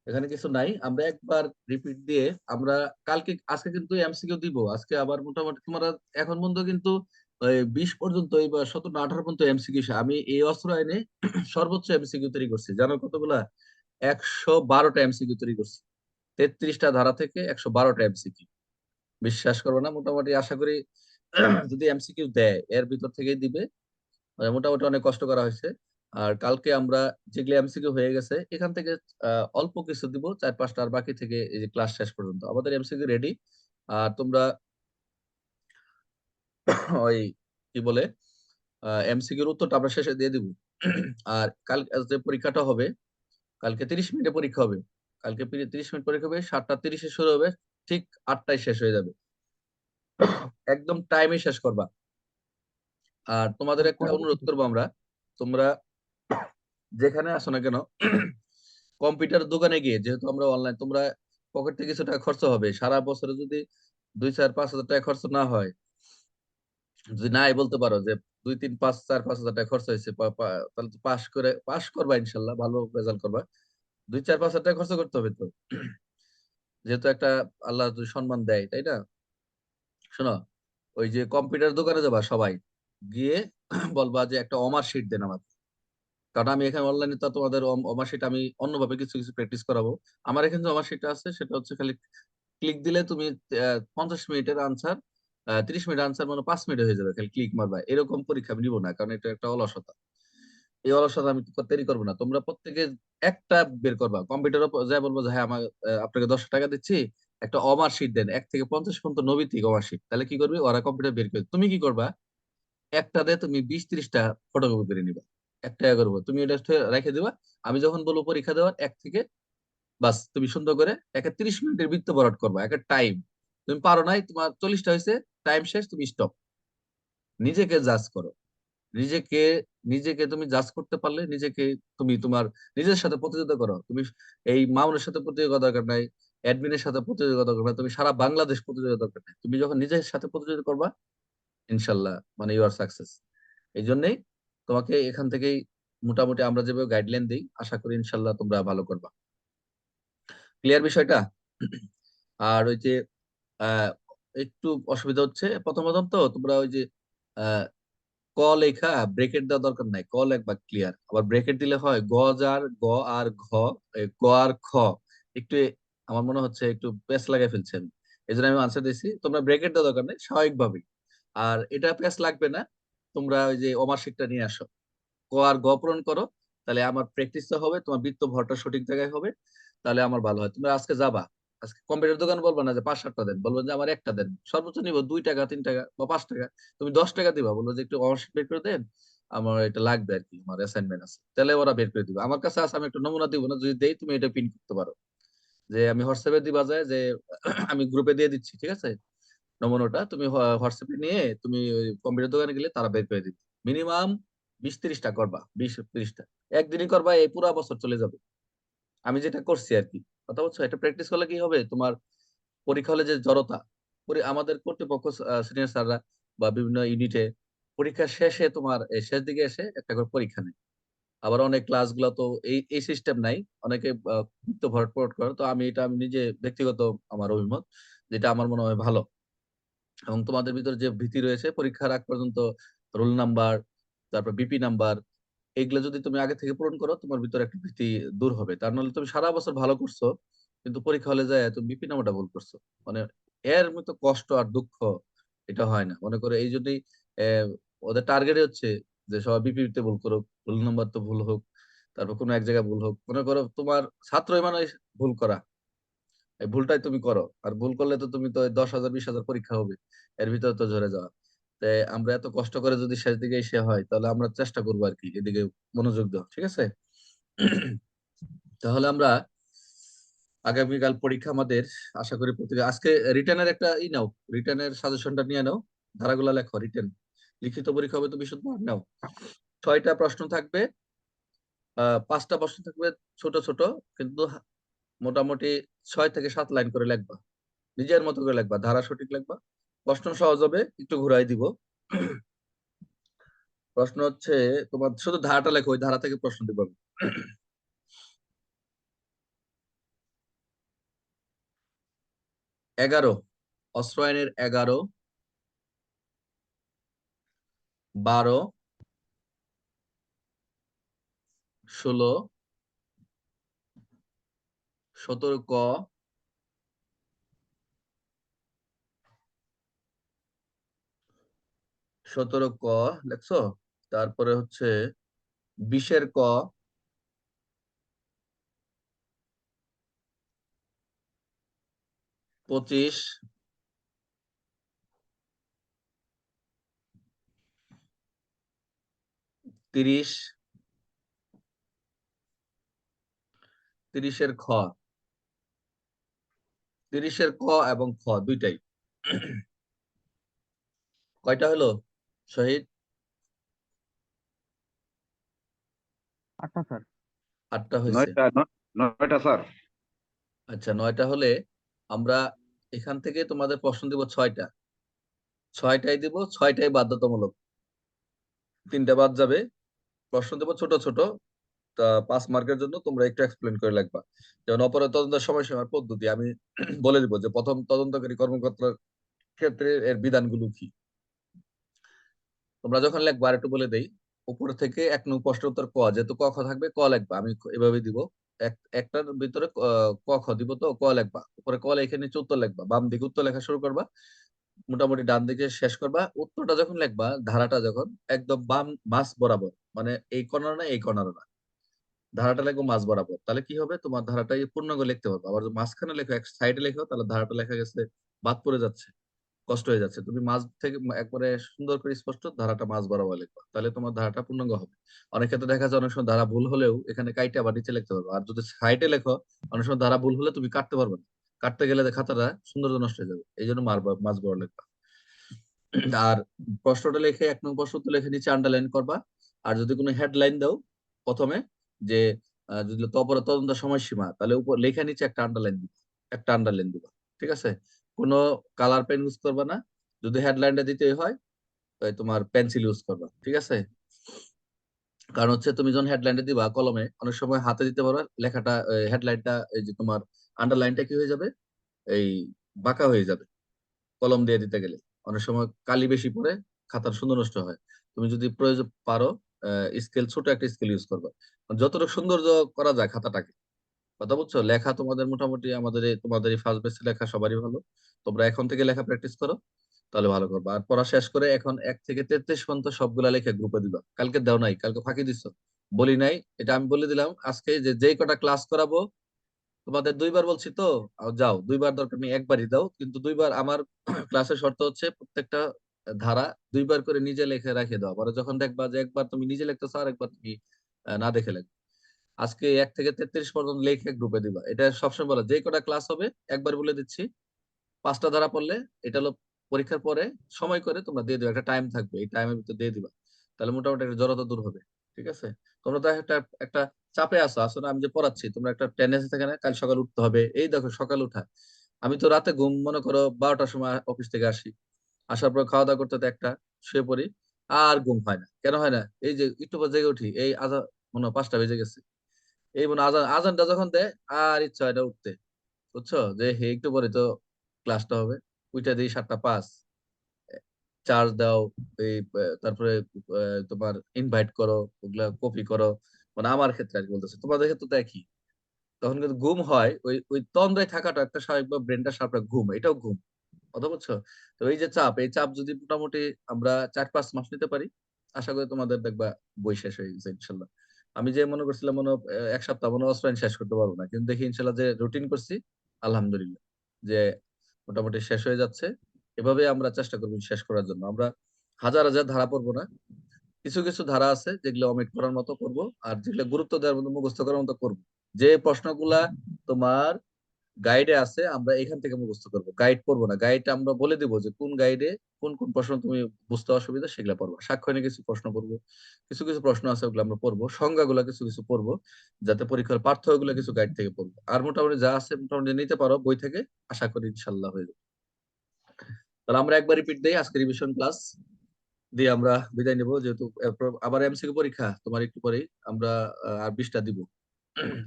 এখানে কিছু নাই, আমরা একবার রিপিট দিয়ে আমরা আজকে কিন্তু এমসিকিউ দিব, আজকে আবার মোটামুটি তোমরা এখন পর্যন্ত কিন্তু 20 পর্যন্ত বা 17 18 পর্যন্ত এমসিকিউ। আমি এই অস্ত্র আইনে সর্বোচ্চ এমসিকিউ তৈরি করছি, জানো কতগুলা? 112টা এমসিকিউ তৈরি করছি। 33টা ধারা থেকে 112টা এমসিকিউ। বিশ্বাস করবো না, মোটামুটি আশা করি যদি এমসিকিউ দেয় এর ভিতর থেকেই দিবে। মোটামুটি অনেক কষ্ট করা হয়েছে। আর কালকে আমরা যেগুলো এমসিকিউ হয়ে গেছে এখান থেকে অল্প কিছু দিব, 4 5টা, আর বাকি থেকে এই যে ক্লাস শেষ পর্যন্ত আমাদের এমসিকিউ রেডি। আর তোমরা ওই কি বলে এমসিকিউর উত্তরটা আমরা শেষে দিয়ে দিব। আর কাল যে পরীক্ষাটা হবে, কালকে 30 মিনিটে পরীক্ষা হবে। কালকে 30 মিনিট পরীক্ষা হবে, 7টা 30-এ শুরু হবে, ঠিক 8টায় শেষ হয়ে যাবে। একদম টাইমে শেষ করবা। আর তোমাদের স্যার একটা কয়টা অনুরোধ পর্যন্ত করবো আমরা, তোমরা যেখানে আসো না কেন, কম্পিউটার দোকানে গিয়ে, যেহেতু আমরা অনলাইন, তোমরা পকেট থেকে কিছু টাকা খরচ হবে। সারা বছরে যদি 2 4 5 হাজার টাকা খরচ না হয়, যদি নাই বলতে পারো যে 2 3 5 4 5 হাজার টাকা খরচ হয়েছে, তাহলে তো পাস করবা, ইনশাল্লাহ ভালো রেজাল্ট করবা। 2 4 5 হাজার টাকা খরচ করতে হবে তো, যেহেতু একটা আল্লাহ যদি সম্মান দেয়, তাই না? শোনো, ওই যে কম্পিউটার দোকানে যাবা সবাই, গিয়ে বলবা যে একটা অমার শিট দেন আমার। কারণ আমি এখানে অনলাইনে তো তোমাদের অমার শিট আমি অন্যভাবে কিছু কিছু প্র্যাকটিস করাবো। আমার এখানে যে অমার শিট আছে সেটা হচ্ছে খালি ক্লিক দিলে তুমি 50 মিনিটের আনসার, 30 মিনিট আনসার মানে 5 মিনিটে হয়ে যাবে, খালি ক্লিক মারবা। এরকম পরীক্ষা আমি নিবো না, কারণ এটা একটা অলসতা। এই অলসতা আমি তৈরি করবো না। তোমরা প্রত্যেকে একটা বের করবা, কম্পিউটার যাই বলবো যে হ্যাঁ আমার আপনাকে 10 টাকা দিচ্ছি, একটা অমার শিট দেন, 1 থেকে 50 পর্যন্ত নৈতিক অমার শিট। তাহলে কি করবে, ওরা কম্পিউটার বের করে, তুমি কি করবা, একটা দিয়ে তুমি 20 30টা ফটোকপি করে নিবা। 1 টাকা করবো, তুমি এটা রেখে দিবা। আমি যখন বলবো পরীক্ষা দেওয়ার, এক থেকে বাস তুমি সুন্দর করে 30 মিনিটের বৃত্ত ভরাট করবা, একটা টাইম। তুমি পারো নাই, তোমার 40টা হয়েছে, টাইম শেষ, তুমি স্টপ। নিজেকে জাজ করো। নিজেকে নিজেকে তুমি জাজ করতে পারলে নিজেকে, তুমি তোমার নিজের সাথে প্রতিযোগিতা করো। তুমি এই মামুনের সাথে প্রতিযোগিতা দরকার নাই, অ্যাডমিনের সাথে প্রতিযোগিতা দরকার নাই, তুমি সারা বাংলাদেশ প্রতিযোগিতা দরকার নাই। তুমি যখন নিজের সাথে প্রতিযোগিতা করবা, ইনশাল্লাহ মানে ইউ আর সাকসেস। এই জন্যই তোমাকে এখান থেকেই মোটামুটি আমরা যেভাবে গাইডলাইন দিই, আশা করি ইনশাল্লাহ তোমরা ভালো করবা। ক্লিয়ার বিষয়টা? আর ওই যে আহ একটু অসুবিধা হচ্ছে প্রথম প্রথম, তো তোমরা ওই যে আহ ক লেখা ব্রেকেট দেওয়া দরকার নাই, ক লেখবা ক্লিয়ার। আবার ব্রেকেট দিলে হয় গ আর খ একটু, আমার মনে হচ্ছে একটু পেস লাগাই ফেলছেন। এই জন্য আমি আনসার দিচ্ছি, তোমরা ব্রেকেট দেওয়া দরকার নেই, স্বাভাবিকভাবেই। আর এটা পেস লাগবে না, তোমরা ওই যে অমার্কশিটটা নিয়ে আসো, ক আর গ পূরণ করো। তাহলে আমার প্র্যাকটিসটা হবে, তোমার বৃত্ত ভরটা সঠিক জায়গায় হবে। তাহলে আমার ভালো হয়। তোমরা আজকে যাবা, আজকে কম্পিউটার দোকান বলবা না যে 5 7টা দেন, বলবো যে আমার একটা দেন, সর্বোচ্চ নিব 2 টাকা 3 টাকা বা 5 টাকা। তুমি 10 টাকা দিবা, বলবো যে একটু অমার্কশিট বের করে দেন, আমার এটা লাগবে আর কি, আমার অ্যাসাইনমেন্ট আছে। তাহলে ওরা বের করে দিবে। আমার কাছে আছে, আমি একটা নমুনা দিব না, যদি দেই তুমি এটা প্রিন্ট করতে পারো। যে আমি হোয়াটসঅ্যাপে দিবা যায় যে আমি গ্রুপে দিয়ে দিচ্ছি, ঠিক আছে? নমুনাটা তুমি হোয়াটসঅ্যাপে নিয়ে তুমি কম্পিউটার দোকানে গেলে তারা বের করে দিবে। মিনিমাম 20 30টা করবা, 20 30টা একদিনই করবা, এই পুরা বছর চলে যাবে। আমি যেটা করছি আর কি, কথা বলছো, এটা প্র্যাকটিস করলে কি হবে, তোমার পরীক্ষা হলে যে জড়তা, আমাদের কর্তৃপক্ষ, সিনিয়র স্যাররা বা বিভিন্ন ইউনিটে পরীক্ষা শেষে তোমার শেষ দিকে এসে একটা করে পরীক্ষা নেয়। আবার অনেক ক্লাস গুলো তো এই সিস্টেম নাই, অনেকে তো ভরট করে। তো আমি নিজে ব্যক্তিগত আমার অভিমত, যেটা আমার মনে হয় ভালো। এবং তোমাদের ভিতরে যে ভীতি রয়েছে পরীক্ষার আগ পর্যন্ত, রোল নাম্বার, তারপর বিপি নাম্বার, এইগুলো যদি তুমি আগে থেকে পূরণ করো, তোমার ভিতরে একটা ভীতি দূর হবে। তার নাহলে তুমি সারা বছর ভালো করছো, কিন্তু পরীক্ষা হলে যায় তুমি বিপি নাম্বারটা ভুল করছো। মানে এর মতো কষ্ট আর দুঃখ এটা হয় না। মনে করো এই যদি আহ, ওদের টার্গেটই হচ্ছে যে সবাই বিপিতে ভুল করুক, ভুল নাম্বার তো ভুল হোক, তারপর কোনো এক জায়গায় ভুল হোক। মনে করো তোমার ছাত্রই মানে ভুল করা, এই ভুলটাই তুমি করো। আর ভুল করলে তো তুমি তো 10,000 20,000 পরীক্ষা হবে, এর ভিতরে তো ঝরে যাওয়া। তাই আমরা এত কষ্ট করে যদি শেষ দিকে এসে হয়, তাহলে আমরা চেষ্টা করবো আর কি এদিকে মনোযোগ দেওয়া, ঠিক আছে? তাহলে আমরা আগামীকাল পরীক্ষা আমাদের, আশা করি আজকে রিটার্নের একটা নাও, রিটার্নের সাজেশনটা নিয়ে নাও, ধারাগুলা লেখো। রিটার্ন লিখিত পরীক্ষা হবে তো বিশদভাবে নাও। 6টা প্রশ্ন থাকবে, 5টা প্রশ্ন থাকবে ছোট ছোট, কিন্তু মোটামুটি 6 থেকে 7 লাইন করে লিখবা, নিজের মতো করে লিখবা, ধারা সঠিক লিখবা। প্রশ্ন সহজ হবে, একটু ঘুরাই দিব। প্রশ্ন হচ্ছে, তোমার শুধু ধারাটা লেখো, ওই ধারা থেকে প্রশ্ন দিব আমি। 11, অস্ত্র আইনের 11, 12, 16, 17 ক, 17 ক লেখছো? তারপরে হচ্ছে 20-এর ক, 25, 30, 30-এর খ, 30-এর ক এবং খ দুইটাই। কয়টা হলো শহীদ? 8টা স্যার। 8টা হয়েছে। 9টা স্যার। আচ্ছা, 9টা হলে আমরা এখান থেকে তোমাদের প্রশ্ন দিব 6টা, 6টাই দিব, 6টাই বাধ্যতামূলক, 3টা বাদ যাবে। প্রশ্ন দেবো ছোট ছোট, তা 5 মার্কের জন্য তোমরা একটু এক্সপ্লেন করে লিখবা। যেমন অপরাধ তদন্তের সময়সীমার পদ্ধতি আমি বলে দিব, যে প্রথম তদন্তকারী কর্মকর্তার ক্ষেত্রে এর বিধানগুলো কি। তোমরা যখন লিখবা আর একটু বলে দেই, উপর থেকে 1 নং প্রশ্নের উত্তর ক, যেহেতু ক খ থাকবে ক লিখবা, আমি এভাবে দিব। একটার ভিতরে ক খ দিব, তো ক লিখবা, উপরে ক লিখে নিচে উত্তর লিখবা, বাম দিকে উত্তর লেখা শুরু করবা, মোটামুটি ডান দিকে শেষ করবা। উত্তরটা যখন লিখবা, ধারাটা যখন একদম বাম মাঝ বরাবর, মানে এই কর্নার না এই কর্নার না, ধারাটা লেখো মাঝ বরাবর, তাহলে কি হবে, তোমার ধারাটাই পূর্ণাঙ্গ লিখতে পারবে। আবার যদি মাঝখানে লেখো, এক সাইডে লেখো, তাহলে ধারাটা লেখা গেছে বাদ পড়ে যাচ্ছে, কষ্ট হয়ে যাচ্ছে। তুমি মাঝ থেকে একবারে সুন্দর করে স্পষ্ট ধারাটা মাঝ বরাবর লিখবা, তাহলে তোমার ধারাটা পূর্ণাঙ্গ হবে। অনেক ক্ষেত্রে দেখা যায় অনেক সময় ধারা ভুল হলেও এখানে কাইটে আবার নিচে লিখতে পারবে। আর যদি সাইডে লেখো, অনেক সময় ধারা ভুল হলে তুমি কাটতে পারবে না, কাটতে গেলে খাতাটা সৌন্দর্য নষ্ট হয়ে যাবে, এই জন্য মাঝ বরাবর লিখবা। আর প্রশ্নটা লিখে 1 নং প্রশ্ন তো লিখে নিচে আন্ডারলাইন করবা। আর যদি কোনো হেডলাইন দাও প্রথমে, যে যদি অপরাধ তদন্ত সময়সীমা, তাহলে উপর লেখা নিচে একটা আন্ডারলাইন দিবা, একটা আন্ডারলাইন দিবা, ঠিক আছে? কোনো কালার পেন ইউজ করবা না। যদি হেডলাইনটা দিতে হয়, তাই তোমার পেন্সিল ইউজ করবা, ঠিক আছে? কারণ হচ্ছে তুমি যখন হেডলাইনটা দিবা কলমে, অনেক সময় হাতে দিতে পারো লেখাটা, হেডলাইনটা, এই যে তোমার আন্ডারলাইনটা কি হয়ে যাবে, এই বাঁকা হয়ে যাবে কলম দিয়ে দিতে গেলে। অনেক সময় কালি বেশি পড়ে, খাতার সুন্দর নষ্ট হয়। তুমি যদি প্রয়োজন পারো, স্কেল, ছোট একটা স্কেল ইউজ করবা, যতটুকু সৌন্দর্য করা যায় খাতাটাকে। কথা বুঝছো? লেখা তোমাদের মোটামুটি আমাদের তোমাদের এই ফার্স্ট বেসে লেখা সবারই ভালো। তোমরা এখন থেকে লেখা প্র্যাকটিস করো, তাহলে ভালো করবা। আর পড়া শেষ করে এখন 1 থেকে 33 পর্যন্ত সবগুলা লেখা গ্রুপে দিবা। কালকে দাও নাই, কালকে ফাঁকি দিছো, বলি নাই, এটা আমি বলে দিলাম আজকে, যে যেই কটা ক্লাস করাবো তোমাদের 2বার বলছি তো, যাও 2বার দরকার নেই, একবারই দাও। কিন্তু 2বার আমার ক্লাসের শর্ত হচ্ছে প্রত্যেকটা ধারা 2বার করে নিজে লিখে রেখে দাও, পরে যখন দেখবা যে একবার তুমি নিজে লিখতেছো আর একবার তুমি না দেখে লিখবে। আজকে 1 থেকে 33 পর্যন্ত লেখে গ্রুপে দিবা, এটা সবসময় বলা, যে কটা ক্লাস হবে একবার বলে দিচ্ছি। 5টা ধারা পড়লে, এটা হলো পরীক্ষার পরে সময় করে তোমরা দিয়ে দিবা, একটা টাইম থাকবে, এই টাইমের ভিতরে দিয়ে দিবা, তাহলে মোটামুটি একটা জড়তা দূর হবে, ঠিক আছে? তোমরা তো একটা একটা চাপে আছো, আসলে আমি যে পড়াচ্ছি তোমরা একটা টেন্ডেন্সি থাকে না, কাল সকাল উঠতে হবে, এই দেখো সকাল উঠা। আমি তো রাতে ঘুম, মনে করো 12টার সময় অফিস থেকে আসি, আসার পর খাওয়া দাওয়া করতে করতে একটা, শুয়ে পড়ি, আর ঘুম হয় না। কেন হয় না? এই যে একটু পর জেগে উঠি, এই আজান, মনে হয় 5টা বেজে গেছে, এই মনে হয় আজানটা যখন দেয়, আর ইচ্ছা হয় না উঠতে, বুঝছো? যে হে একটু পরে তো ক্লাসটা হবে, উইটা দিই 7টা 5, চার্জ দাও, এই তারপরে তোমার ইনভাইট করো, ওগুলা কপি করো, মানে আমার ক্ষেত্রে আর কি বলতেছে, তোমাদের ক্ষেত্রে তো একই। তখন কিন্তু ঘুম হয়, ওই ওই তন্দ্রায় থাকাটা একটা স্বাভাবিক, ব্রেনটা সার্প, ঘুম, এটাও ঘুম। কথা বুঝছো? তো এই যে চাপ, এই চাপ যদি মোটামুটি আমরা 4-5 মাস নিতে পারি, আশা করি তোমাদের দেখবা বই শেষ হয়ে গেছে ইনশাল্লাহ। আমি যে মনে করছিলাম মনে হয়, 1 সপ্তাহ মনে হয় অফলাইন শেষ করতে পারবো না, কিন্তু দেখি ইনশাল্লাহ যে রুটিন করছি, আলহামদুলিল্লাহ, যে মোটামুটি শেষ হয়ে যাচ্ছে। এভাবে আমরা চেষ্টা করবো শেষ করার জন্য। আমরা হাজার হাজার ধারা পড়বো না, কিছু কিছু ধারা আছে যেগুলো অমিট করার মতো করব, আর যেগুলো গুরুত্ব দেওয়ার মতো, মুখস্থ করার মতো করব। যে প্রশ্নগুলা তোমার গাইডে আছে, আমরা এখান থেকে মুখস্থ করবো, গাইড পড়বো না। গাইড আমরা বলে দিব যে কোন গাইডে কোন কোন প্রশ্ন তুমি বুঝতে অসুবিধা, সেগুলো পড়বো। সাক্ষ্য কিছু প্রশ্ন পড়বো, কিছু কিছু প্রশ্ন আছে ওগুলো আমরা পড়বো, সংজ্ঞাগুলো কিছু কিছু পড়বো, যাতে পরীক্ষার পার্থক্যগুলো কিছু গাইড থেকে পড়বো। আর মোটামুটি যা আছে মোটামুটি নিতে পারো বই থেকে, আশা করি ইনশাল্লাহ হয়ে যাবে। তাহলে আমরা একবার রিপিট দেই আজকে রিভিশন ক্লাস দিয়ে আমরা বিদায় নিবো, যেহেতু এরপর আবার এমসিকিউ পরীক্ষা তোমার একটু পরেই, আমরা আর 20টা দিব।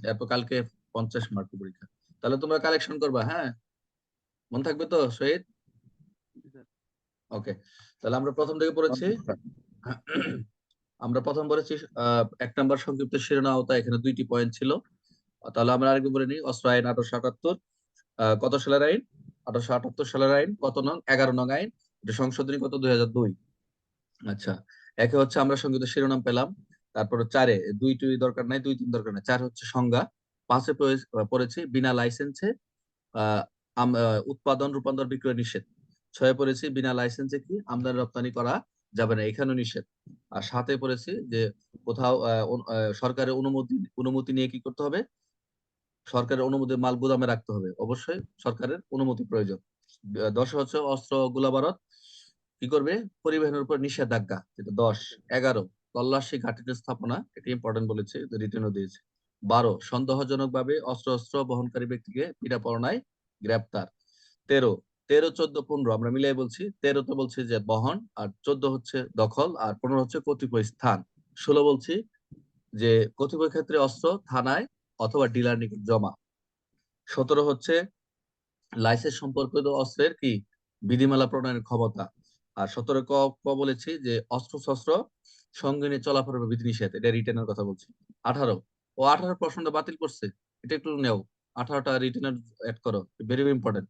এরপর কালকে 50 মার্ক পরীক্ষা। তাহলে তোমরা কালেকশন করবা, হ্যাঁ? মন থাকবে তো শহীদ? জি স্যার। ওকে। তাহলে আমরা প্রথম থেকে পড়েছি। আমরা প্রথম পড়েছি 1 নম্বর সংক্ষিপ্ত শিরোনাম আওতা, এখানে 2টি পয়েন্ট ছিল। তাহলে আমরা আরেকবার বলে নিই। অস্ত্র আইন 1878, কত সালের আইন? 1878 সালের আইন। কত নং? 11 নং আইন। এটা সংশোধনী কত? 2002। আচ্ছা, একে হচ্ছে আমরা সংক্ষিপ্ত শিরোনাম পেলাম। তারপরে 4-এ 2-2 দরকার নাই, 2-3 দরকার নাই। 4 হচ্ছে সংজ্ঞা। 5-এ পড়েছি বিনা লাইসেন্সে আহ উৎপাদন, রূপান্তর, বিক্রয় নিষেধ। 6-এ পড়েছি বিনা লাইসেন্সে কি আমদানি রপ্তানি করা যাবে না, এখানেও নিষেধ। আর 7-এ পড়েছি যে কোথাও সরকারের অনুমতি অনুমতি নিয়ে কি করতে হবে, সরকারের অনুমতি মাল গুদামে রাখতে হবে, অবশ্যই সরকারের অনুমতি প্রয়োজন। 10-এ হচ্ছে অস্ত্র, গোলাবারুদ কি করবে, পরিবহনের উপর নিষেধাজ্ঞা, যেটা 10। 11 তল্লাশি ঘাটিতে স্থাপনা, এটা ইম্পর্টেন্ট বলেছে, রিটেনও দিয়েছে। 12 সন্দেহজনক ভাবে অস্ত্র বহনকারী ব্যক্তিকে পিটা পরনায় গ্রেপ্তার। 13, 13, 14, 15 আমরা মিলাই বলছি। 13 তে বলছি যে বহন, আর 14 হচ্ছে দখল, আর 15 হচ্ছে কতিপয় স্থান। 16 বলছি যে কতিপয় ক্ষেত্রে অস্ত্র থানায় অথবা ডিলার নিকট জমা। 17 হচ্ছে লাইসেন্স সম্পর্কিত অস্ত্রের কি বিধিমালা প্রণয়নের ক্ষমতা। আর 17 ক ক বলেছি যে অস্ত্র শস্ত্র সঙ্গে নিয়ে চলাফেরার বিধিনিষেধ, এটা রিটেনের কথা বলছি। 18, ও 18 প্রশ্নটা বাতিল করছে, এটা একটু নেও। 18টা রিটেনের অ্যাড করো, ভেরি ইম্পর্টেন্ট।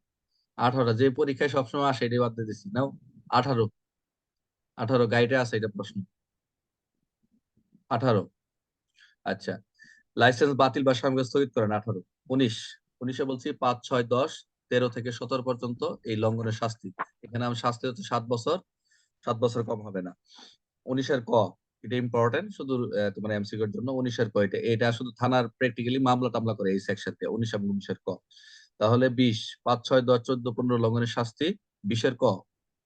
18টা যে পরীক্ষায় সবসময় আসে, এটাই বাদ দিয়ে দিচ্ছি, নাও। 18, 18 গাইডে আছে এটা প্রশ্ন। 18, আচ্ছা। লাইসেন্স বাতিল বা সাময়িক স্থগিত করেন 18। 19, 19-এ বলছি 5, 6, 10, 13 থেকে 17 পর্যন্ত এই লঙ্ঘনের শাস্তি। এখানে আমি শাস্তি হচ্ছে 7 বছর, 7 বছর কম হবে না। 19-এর ক, এটা ইম্পর্টেন্ট শুধু তোমার এমসিকিউ এর জন্য। 19-এর ক, এটা এটা শুধু থানার প্র্যাকটিক্যালি মামলা টামলা করে এই সেকশনকে, 19 এবং 19-এর ক। তাহলে 20, 5, 6, 10, 14, 15 লঙ্ঘনের শাস্তি। 20-এর ক,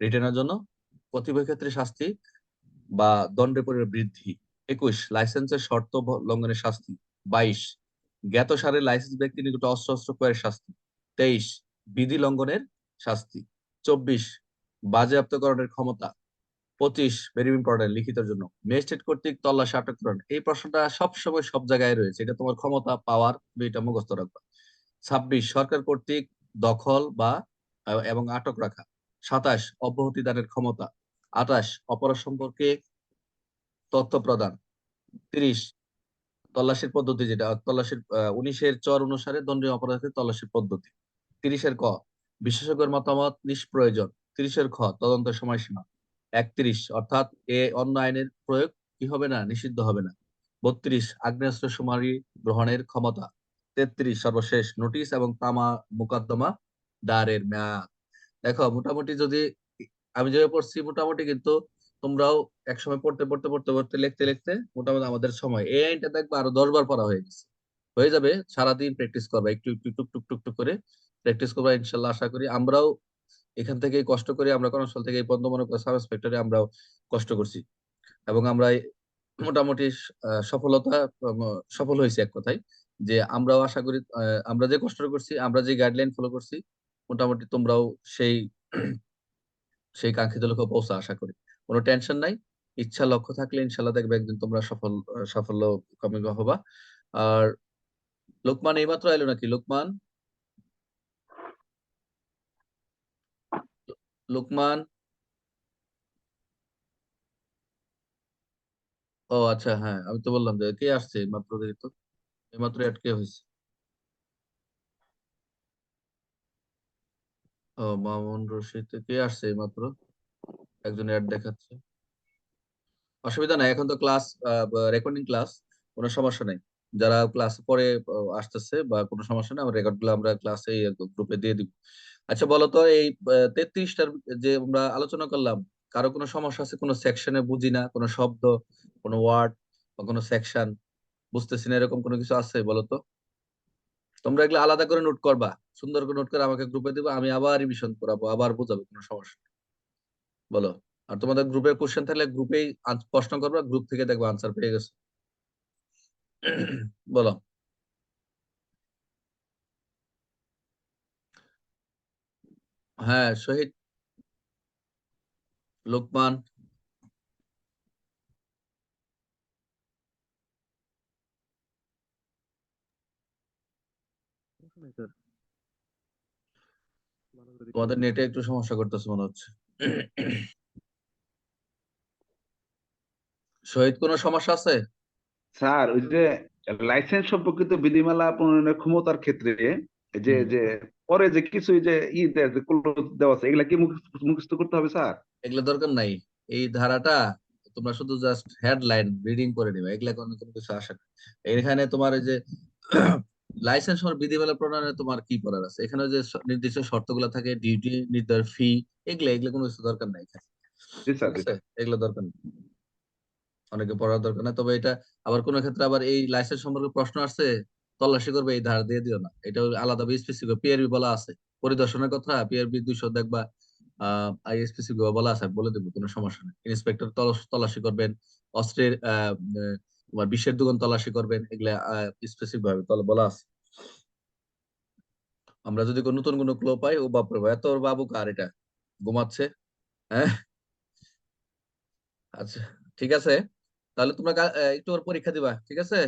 রিটেনের জন্য কতিপয় ক্ষেত্রে শাস্তি বা দণ্ডের পরিমাণ বৃদ্ধি। 21, লাইসেন্সের শর্ত লঙ্ঘনের শাস্তি। 22, জ্ঞাতসারে লাইসেন্স ব্যক্তি নিকট অস্ত্র শস্ত্র ক্রয়ের শাস্তি। 23, বিধি লঙ্ঘনের শাস্তি। 24, বাজেয়াপ্তকরণের ক্ষমতা। 25, ভেরি ইম্পর্টেন্ট লিখিতের জন্য, ম্যাজিস্ট্রেট কর্তৃক তল্লাশি আটককরণ। এই প্রশ্নটা সবসময় সব জায়গায় রয়েছে, এটা তোমার ক্ষমতা পাওয়ার, তুমি এটা মুখস্থ রাখবা। 26, সরকার কর্তৃক দখল বা এবং আটক রাখা। 27, অব্যাহতি দানের ক্ষমতা। 28, অপরাধ সম্পর্কে তথ্য প্রদান। 30, তল্লাশির পদ্ধতি, যেটা তল্লাশির 19-এর চর অনুসারে দণ্ডনীয় অপরাধের তল্লাশির পদ্ধতি। 30-এর ক, বিশেষজ্ঞের মতামত নিষ্প্রয়োজন। 30-এর খ, তদন্তের সময়সীমা। 31, অর্থাৎ অন্য আইনের প্রয়োগ কি হবে না, নিষিদ্ধ হবে না। 32, আগ্নেয়াস্ত্র শুমারি গ্রহণের ক্ষমতা। 33, সর্বশেষ, নোটিশ এবং তামা মোকদ্দমা দায়েরের মেয়াদ। দেখো মোটামুটি যদি আমি যেভাবে পড়ছি, মোটামুটি কিন্তু তোমরাও একসময় পড়তে পড়তে পড়তে পড়তে লিখতে লিখতে মোটামুটি আমাদের সময় এই আইনটা দেখবে আরো 10 বার পড়া হয়ে গেছে, হয়ে যাবে। সারাদিন প্র্যাকটিস করবা, একটু একটু টুক টুক টুক টুক করে প্র্যাকটিস করবা, ইনশাল্লাহ। আশা করি আমরাও এখান থেকে কষ্ট করে, আমরা কর্মস্থল থেকে এই পর্যন্ত মনে করো সাব ইন্সপেক্টরে আমরাও কষ্ট করছি, এবং আমরা মোটামুটি সফলতা সফল হয়েছে এক কথায়। যে আমরাও আশা করি আমরা যে কষ্ট করছি, আমরা যে গাইডলাইন ফলো করছি, মোটামুটি তোমরাও সেই সেই কাঙ্ক্ষিত লক্ষ্যে পৌঁছা, আশা করি। কোনো টেনশন নাই, ইচ্ছা লক্ষ্য থাকলে ইনশাল্লাহ দেখবে একদিন তোমরা সাফল্য কামিল হবা। আর লোকমান এইমাত্র এলো নাকি? লোকমান, লোকমান, ও আচ্ছা, হ্যাঁ আমি তো বললাম যে কে আসছে এই মাত্র, দেখি তো এই মাত্র অ্যাড কে হয়েছে। ও মামুন রশিদ, কে আসছে এই মাত্র, একজন অ্যাড দেখাচ্ছে। অসুবিধা নাই, এখন তো ক্লাস রেকর্ডিং ক্লাস, কোনো সমস্যা নেই। যারা ক্লাস পরে আসতেছে বা কোনো সমস্যা নেই, আমরা রেকর্ড গুলো আমরা ক্লাসে গ্রুপে দিয়ে দিব। আচ্ছা বলো তো, এই 33টার যে আমরা আলোচনা করলাম, কারো কোনো সমস্যা আছে? কোনো সেকশনে বুঝি না, কোনো শব্দ, কোনো ওয়ার্ড বা কোনো সেকশন বুঝতেছি না, এরকম কোনো কিছু আছে বলো তো? তোমরা এগুলো আলাদা করে নোট করবা, সুন্দর করে নোট করে আমাকে গ্রুপে দিবা, আমি আবার রিভিশন করাবো, আবার বোঝাবো, কোনো সমস্যা নেই। বলো। আর তোমাদের গ্রুপে কোশ্চেন থাকলে গ্রুপেই প্রশ্ন করবা, গ্রুপ থেকে দেখবো আনসার পেয়ে গেছে। বলো। হ্যাঁ শহীদ, লোকমান। স্যার ভালো করে দেখতে তোমাদের পাচ্ছি না। নেটে একটু সমস্যা করতেছে মনে হচ্ছে। শহীদ, কোনো সমস্যা আছে? স্যার ওই যে লাইসেন্স সম্পর্কিত বিধিমালা প্রণয়নের ক্ষমতার ক্ষেত্রে যে হুম। যে পরে যে কিছু যে ক্লোজ দেওয়া আছে, এগুলা কি মুখস্থ করতে হবে স্যার? এগুলো দরকার নাই, এই ধারাটা তোমরা শুধু জাস্ট হেডলাইন রিডিং করে নিবে, এগুলা কোনো কোনো কিছু আসে না। এখানে তোমার এই যে লাইসেন্স বিধিমালা প্রণয়নে তোমার কি করার আছে, এখানে যে নির্দিষ্ট শর্তগুলো থাকে, ডিউটি নির্ধার, ফি, এগুলা এগুলো কোনো কিছু দরকার নাই এখানে। জি ঠিক স্যার, জি আছে, স্যার। এগুলো দরকার নেই, অনেকে পড়ার দরকার নাই। তবে এটা আবার কোন ক্ষেত্রে আবার এই লাইসেন্স সম্পর্কে প্রশ্ন আসছে, তল্লাশি করবে, এই ধার দিয়ে দিও না, এটা আলাদা স্পেসিফিক পিআরবি বলা আছে। পরিদর্শনের কথা পিআরবি 200 দেখবা, আইএসপিসি বলা আছে, বলে দেবো, কোনো সমস্যা নেই। ইন্সপেক্টর তল্লাশি করবেন, অস্ত্রের তোমার বিষের দোকান তল্লাশি করবেন, এগুলা স্পেসিফিক ভাবে বলা আছে। আমরা যদি কোনো নতুন কোনো ক্লো পাই, ও বাপরে ভাই, এত ওর বাবু কার এটা, ঘুমাচ্ছে। হ্যাঁ। আচ্ছা, ঠিক আছে, তাহলে তোমরা একটু ওর পরীক্ষা দিবা, ঠিক আছে?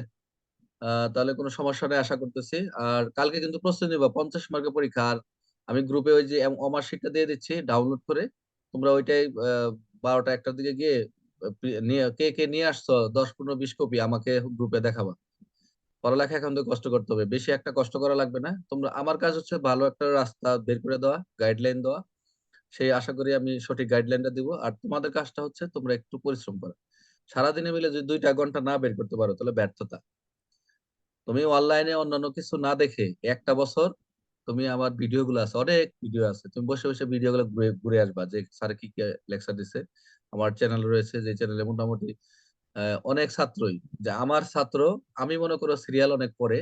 তাহলে কোনো সমস্যা নেই আশা করতেছি। আর কালকে কিন্তু প্রস্তুতি নিবা, 50 মার্কের পরীক্ষা। আর আমি গ্রুপে ওই যে অমার শিটটা দিয়ে দিচ্ছি ডাউনলোড করে, তোমরা ওইটাই 12টা 1টার দিকে গিয়ে নিয়ে কে কে নিয়ে আসছো 10 15 20 কপি আমাকে গ্রুপে দেখাবা। পড়ালেখা এখন তো কষ্ট করতে হবে, বেশি একটা কষ্ট করা লাগবে না। তোমরা, আমার কাজ হচ্ছে ভালো একটা রাস্তা বের করে দেওয়া, গাইডলাইন দেওয়া, সেই আশা করি আমি সঠিক গাইডলাইনটা দিব। আর তোমাদের কাজটা হচ্ছে তোমরা একটু পরিশ্রম করো। সারাদিনে মিলে যদি 2 ঘন্টা না বের করতে পারো, তাহলে ব্যর্থতা। তুমি অনলাইনে অন্যান্য কিছু না দেখে একটা বছর, তুমি আমার ভিডিও গুলো আছে, অনেক ভিডিও আছে, তুমি বসে বসে ভিডিও গুলো ঘুরে ঘুরে আসবা যে স্যার কি কি লেকচার দিছে। আমার চ্যানেল রয়েছে, যে চ্যানেলে মোটামুটি অনেক ছাত্রই, যে আমার ছাত্র, আমি মনে করো সিরিয়াল অনেক পড়ে,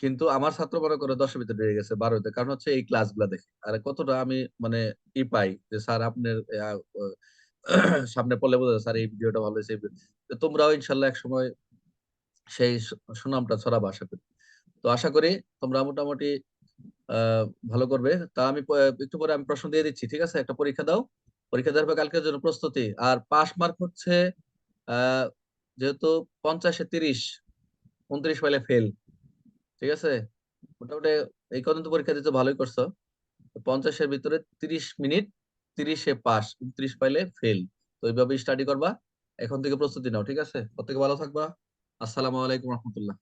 কিন্তু আমার ছাত্র মনে করো 10-এর ভিতরে রয়ে গেছে, 12-তে, কারণ হচ্ছে এই ক্লাসগুলো দেখে। আর কতটা আমি মানে ই পাই যে স্যার আপনার সামনে পড়লে বোঝা যায়, স্যার এই ভিডিওটা ভালো হয়েছে, তো তোমরাও ইনশাল্লাহ এক সময় সেই সুনামটা ছড়াবো আশা করি। তো আশা করি তোমরা মোটামুটি আহ ভালো করবে। তা আমি একটু পরে আমি প্রশ্ন দিয়ে দিচ্ছি, ঠিক আছে? একটা পরীক্ষা দাও, পরীক্ষা দেওয়ার পর কালকের জন্য প্রস্তুতি। আর পাস মার্ক হচ্ছে আহ যেহেতু 50-এ 30, 29 পাইলে ফেল, ঠিক আছে? মোটামুটি এই কদিন তো পরীক্ষা দিতে ভালোই করছো, 50-এর ভিতরে 30 মিনিট, 30-এ পাস, 29 পাইলে ফেল। তো এইভাবে স্টাডি করবা, এখন থেকে প্রস্তুতি নাও, ঠিক আছে? প্রত্যেকে ভালো থাকবা। আসসালামু আলাইকুম রহমতুল্লাহ।